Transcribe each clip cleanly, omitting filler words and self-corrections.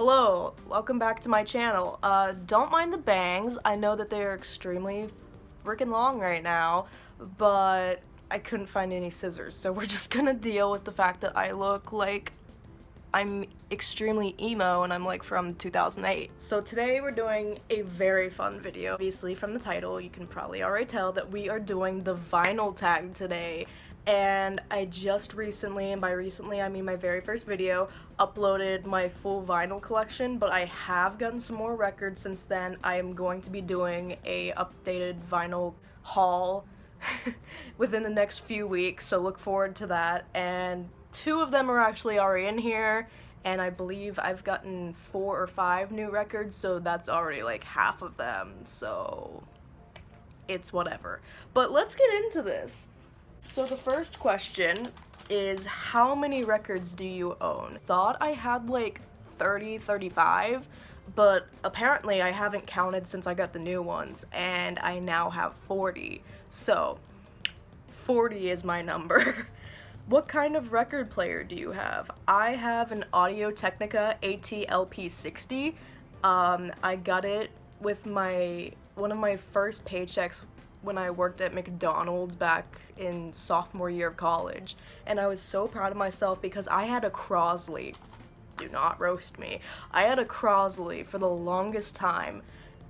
Hello, welcome back to my channel. Don't mind the bangs. I know that they're extremely freaking long right now, but I couldn't find any scissors, so we're just gonna deal with the fact that I look like I'm extremely emo and I'm like from 2008. So today we're doing a very fun video. Obviously from the title, you can probably already tell that we are doing the vinyl tag today. And I just recently, and by recently I mean my very first video, uploaded my full vinyl collection, but I have gotten some more records since then. I am going to be doing a updated vinyl haul within the next few weeks, so look forward to that. And two of them are actually already in here, and I believe I've gotten 4 or 5 new records, so that's already like half of them, so it's whatever. But let's get into this. So the first question is, how many records do you own? Thought I had like 30, 35, but apparently I haven't counted since I got the new ones, and I now have 40. So 40 is my number. What kind of record player do you have? I have an Audio-Technica AT-LP60. I got it with one of my first paychecks when I worked at McDonald's back in sophomore year of college, and I was so proud of myself because I had a Crosley. Do not roast me. I had a Crosley for the longest time,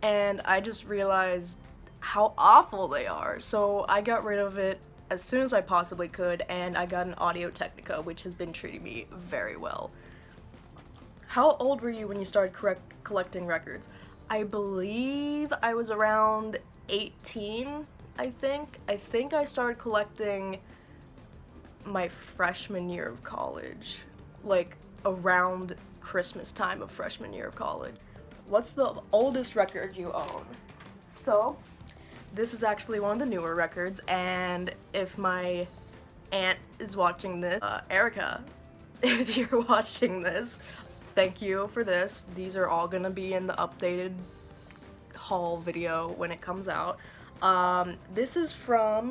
and I just realized how awful they are, so I got rid of it as soon as I possibly could, and I got an Audio-Technica, which has been treating me very well. How old were you when you started collecting records? I believe I was around 18, I think. I think I started collecting my freshman year of college, like around Christmas time of freshman year of college. What's the oldest record you own? So, this is actually one of the newer records, and if my aunt is watching this, Erica, if you're watching this, thank you for this. These are all gonna be in the updated haul video when it comes out. This is from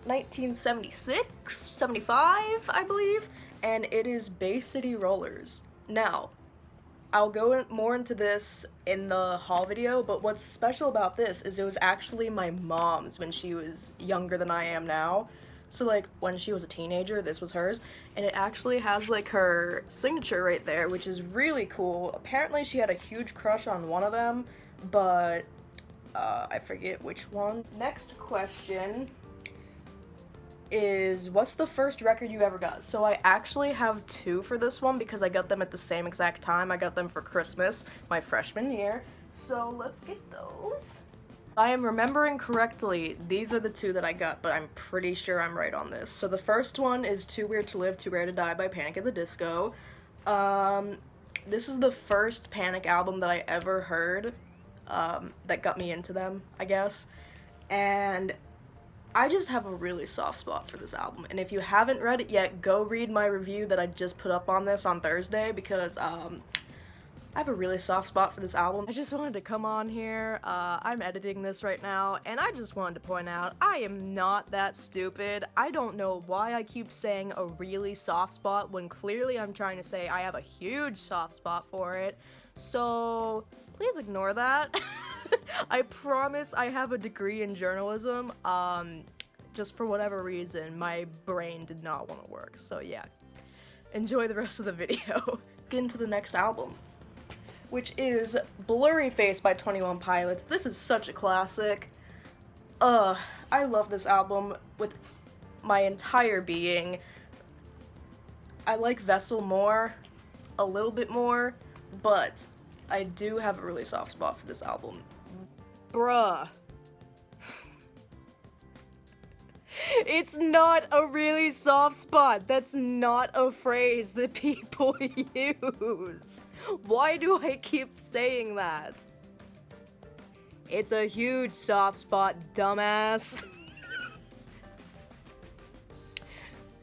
1976, 75, I believe, and it is Bay City Rollers. Now, I'll go more into this in the haul video, but what's special about this is it was actually my mom's when she was younger than I am now. So like when she was a teenager, this was hers, and it actually has like her signature right there, which is really cool. Apparently she had a huge crush on one of them, but I forget which one. Next question is, what's the first record you ever got? So I actually have 2 for this one because I got them at the same exact time. I got them for Christmas my freshman year, so let's get those. If I am remembering correctly, these are the 2 that I got, but I'm pretty sure I'm right on this. So the first one is Too Weird to Live, Too Rare to Die by Panic at the Disco. This is the first Panic album that I ever heard that got me into them, I guess, and I just have a really soft spot for this album, and if you haven't read it yet, go read my review that I just put up on this on Thursday, because I have a really soft spot for this album. I just wanted to come on here. I'm editing this right now, and I just wanted to point out I am not that stupid. I don't know why I keep saying a really soft spot when clearly I'm trying to say I have a huge soft spot for it. So please ignore that. I promise I have a degree in journalism. Just for whatever reason, my brain did not want to work. So yeah, enjoy the rest of the video. Let's get into the next album, which is Blurry Face by 21 Pilots. This is such a classic. I love this album with my entire being. I like Vessel more, a little bit more, but I do have a really soft spot for this album. Bruh. It's not a really soft spot. That's not a phrase that people use. Why do I keep saying that? It's a huge soft spot, dumbass.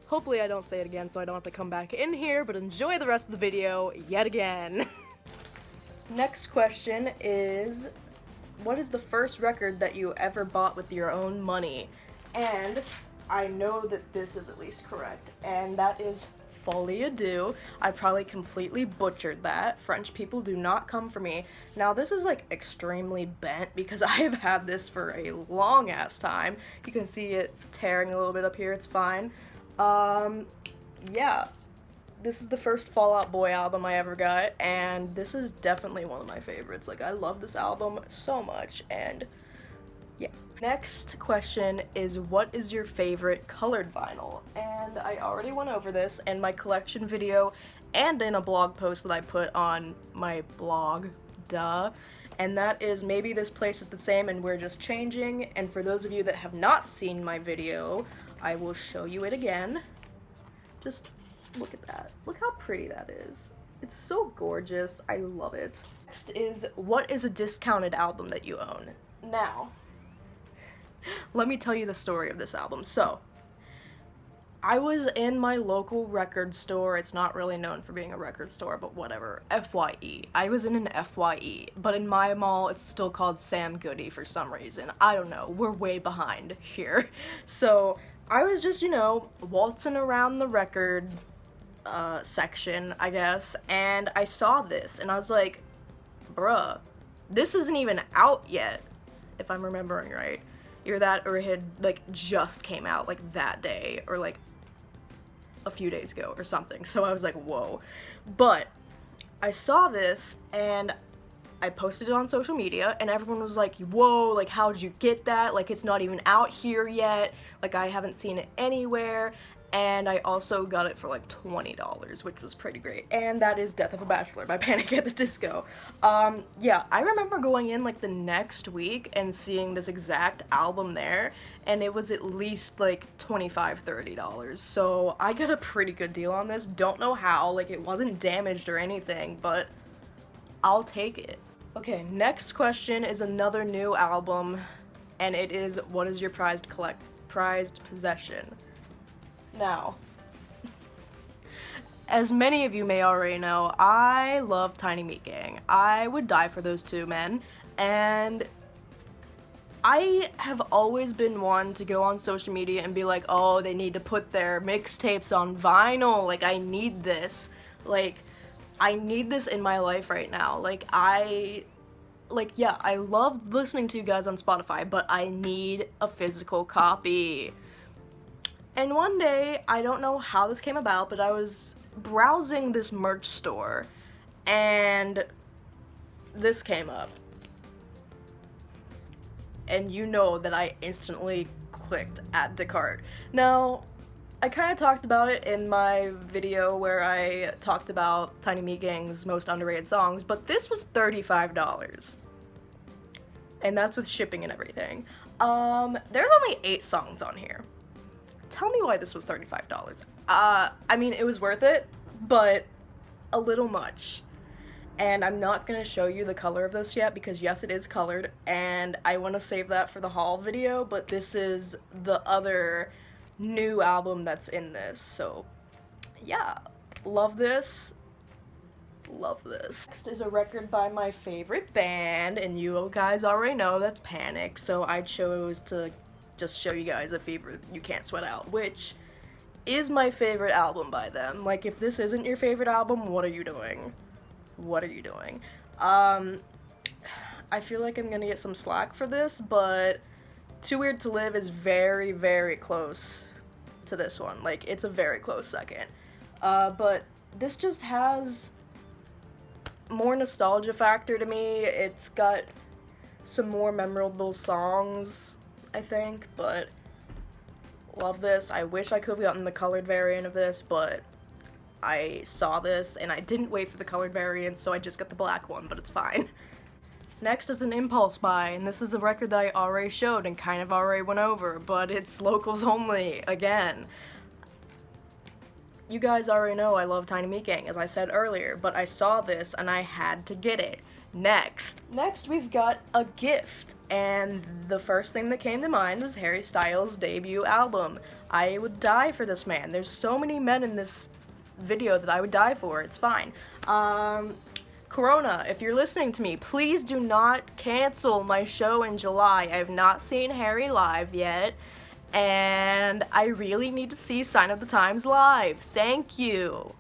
Hopefully I don't say it again so I don't have to come back in here, but enjoy the rest of the video yet again. Next question is, what is the first record that you ever bought with your own money? And I know that this is at least correct, and that is Folie à Deux. I probably completely butchered that. French people do not come for me. Now this is like extremely bent because I have had this for a long ass time. You can see it tearing a little bit up here, it's fine. Yeah. This is the first Fall Out Boy album I ever got, and this is definitely one of my favorites. Like, I love this album so much, and yeah. Next question is, what is your favorite colored vinyl? And I already went over this in my collection video and in a blog post that I put on my blog, duh. And that is, maybe this place is the same and we're just changing. And for those of you that have not seen my video, I will show you it again. Just look at that. Look how pretty that is. It's so gorgeous. I love it. Next is, what is a discounted album that you own? Now, let me tell you the story of this album. So, I was in my local record store. It's not really known for being a record store, but whatever. FYE. I was in an FYE, but in my mall, it's still called Sam Goody for some reason. I don't know. We're way behind here. So, I was just, you know, waltzing around the record section, I guess, and I saw this, and I was like, bruh, this isn't even out yet, if I'm remembering right. Either that, or it had, like, just came out, like, that day, or, like, a few days ago, or something, so I was like, whoa. But I saw this, and I posted it on social media, and everyone was like, whoa, like, how'd you get that? Like, it's not even out here yet, like, I haven't seen it anywhere. And I also got it for like $20, which was pretty great. And that is Death of a Bachelor by Panic at the Disco. Yeah, I remember going in like the next week and seeing this exact album there, and it was at least like $25, $30. So I got a pretty good deal on this. Don't know how, like it wasn't damaged or anything, but I'll take it. Okay, next question is another new album, and it is, what is your prized possession? Now, as many of you may already know, I love Tiny Meat Gang. I would die for those two men, and I have always been one to go on social media and be like, oh, they need to put their mixtapes on vinyl, like, I need this. Like, I need this in my life right now. Yeah, I love listening to you guys on Spotify, but I need a physical copy. And one day, I don't know how this came about, but I was browsing this merch store, and this came up. And you know that I instantly clicked add to cart. Now, I kind of talked about it in my video where I talked about Tiny Meat Gang's most underrated songs, but this was $35. And that's with shipping and everything. There's only 8 songs on here. Tell me why this was $35. I mean, it was worth it, but a little much. And I'm not gonna show you the color of this yet because yes, it is colored, and I want to save that for the haul video, but this is the other new album that's in this, so yeah, love this. Love this. Next is a record by my favorite band, and you guys already know that's Panic, so I chose to just show you guys A Fever You Can't Sweat Out, which is my favorite album by them. Like, if this isn't your favorite album, what are you doing? What are you doing? I feel like I'm gonna get some slack for this, but Too Weird to Live is very, very close to this one. Like, it's a very close second. But this just has more nostalgia factor to me. It's got some more memorable songs, I think, but love this. I wish I could have gotten the colored variant of this, but I saw this and I didn't wait for the colored variant, so I just got the black one, but it's fine. Next is an impulse buy, and this is a record that I already showed and kind of already went over, but it's locals only, again. You guys already know I love Tiny Meat Gang, as I said earlier, but I saw this and I had to get it. Next we've got a gift, and the first thing that came to mind was Harry Styles' debut album. I would die for this man. There's so many men in this video that I would die for. It's fine. Corona, if you're listening to me, please do not cancel my show in July. I have not seen Harry live yet, and I really need to see Sign of the Times live. Thank you.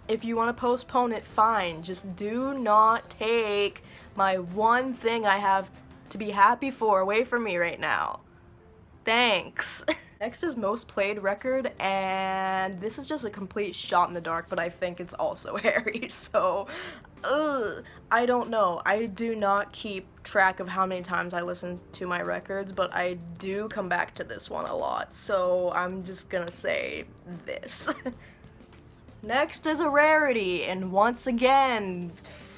If you want to postpone it, fine. Just do not take my one thing I have to be happy for away from me right now. Thanks. Next is most played record, and this is just a complete shot in the dark, but I think it's also Harry, so I don't know. I do not keep track of how many times I listen to my records, but I do come back to this one a lot, so I'm just gonna say this. Next is a rarity, and once again,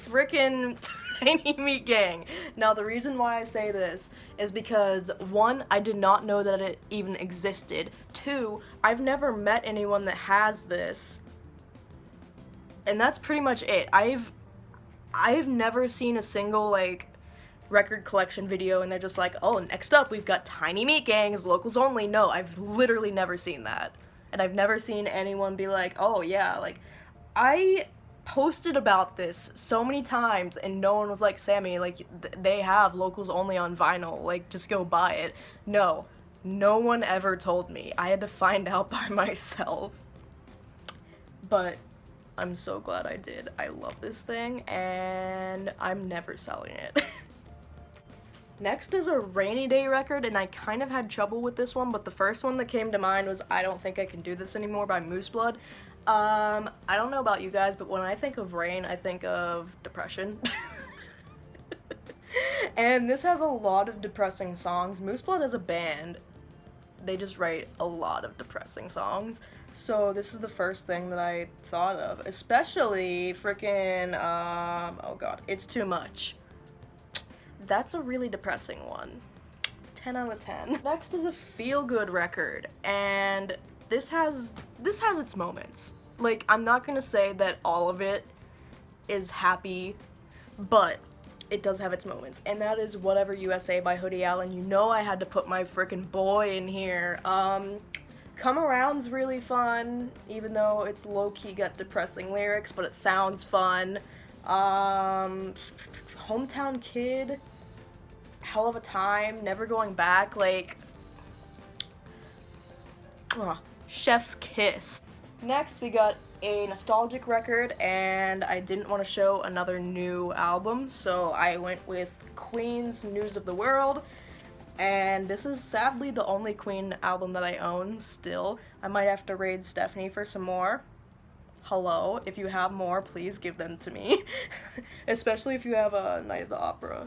frickin' Tiny Meat Gang. Now, the reason why I say this is because, one, I did not know that it even existed. Two, I've never met anyone that has this. And that's pretty much it. I've never seen a single, like, record collection video and they're just like, oh, next up we've got Tiny Meat Gangs, locals only. No, I've literally never seen that. And I've never seen anyone be like, oh yeah, like, I posted about this so many times and no one was like, Sammy, like, they have locals only on vinyl, like, just go buy it. No one ever told me. I had to find out by myself. But I'm so glad I did. I love this thing and I'm never selling it. Next is a Rainy Day record, and I kind of had trouble with this one, but the first one that came to mind was I Don't Think I Can Do This Anymore by Moose Blood. I don't know about you guys, but when I think of rain, I think of depression. And this has a lot of depressing songs. Moose Blood as a band, they just write a lot of depressing songs. So this is the first thing that I thought of, especially frickin', oh god, It's Too Much. That's a really depressing one. 10 out of 10. Next is a feel-good record, and this has its moments. Like, I'm not gonna say that all of it is happy, but it does have its moments, and that is Whatever USA by Hoodie Allen. You know I had to put my frickin' boy in here. Come Around's really fun, even though it's low-key got depressing lyrics, but it sounds fun. Hometown Kid, Hell of a Time, Never Going Back, like, Chef's Kiss. Next, we got a nostalgic record, and I didn't want to show another new album, so I went with Queen's News of the World, and this is sadly the only Queen album that I own still. I might have to raid Stephanie for some more. Hello, if you have more, please give them to me. Especially if you have a Night of the Opera.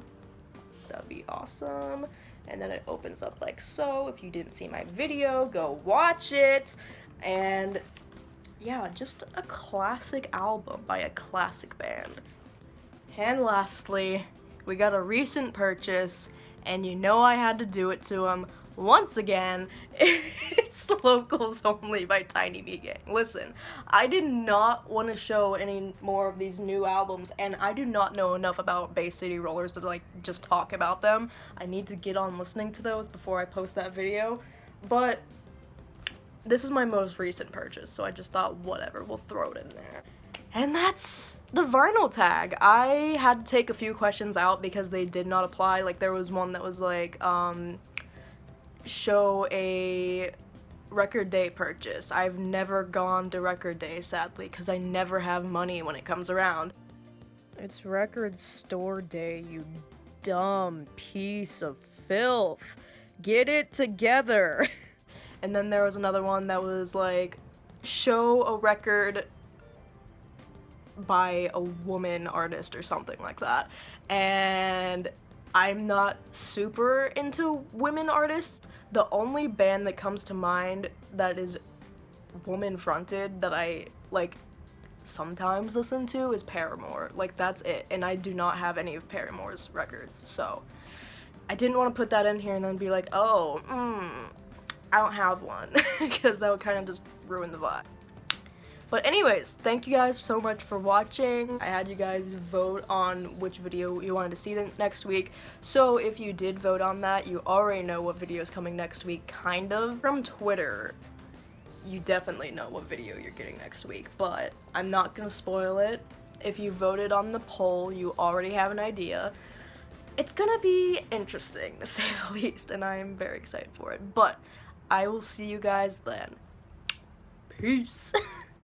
That'd be awesome. And then it opens up like so. If you didn't see my video, go watch it. And yeah, just a classic album by a classic band. And lastly, we got a recent purchase, and you know I had to do it to them once again. It's Locals Only by Tiny Meat Gang. Listen, I did not want to show any more of these new albums, and I do not know enough about Bay City Rollers to like just talk about them. I need to get on listening to those before I post that video, but this is my most recent purchase, so I just thought whatever, we'll throw it in there. And that's the vinyl tag. I had to take a few questions out because they did not apply. Like, there was one that was like, show a record day purchase. I've never gone to record day, sadly, because I never have money when it comes around. It's record store day, you dumb piece of filth. Get it together. And then there was another one that was like, show a record by a woman artist or something like that. And I'm not super into women artists. The only band that comes to mind that is woman fronted that I like sometimes listen to is Paramore. Like, that's it. And I do not have any of Paramore's records, so I didn't want to put that in here and then be like, oh, I don't have one, because that would kind of just ruin the vibe. But anyways, thank you guys so much for watching. I had you guys vote on which video you wanted to see next week. So if you did vote on that, you already know what video is coming next week, kind of. From Twitter, you definitely know what video you're getting next week, but I'm not gonna spoil it. If you voted on the poll, you already have an idea. It's gonna be interesting, to say the least, and I am very excited for it. But I will see you guys then. Peace.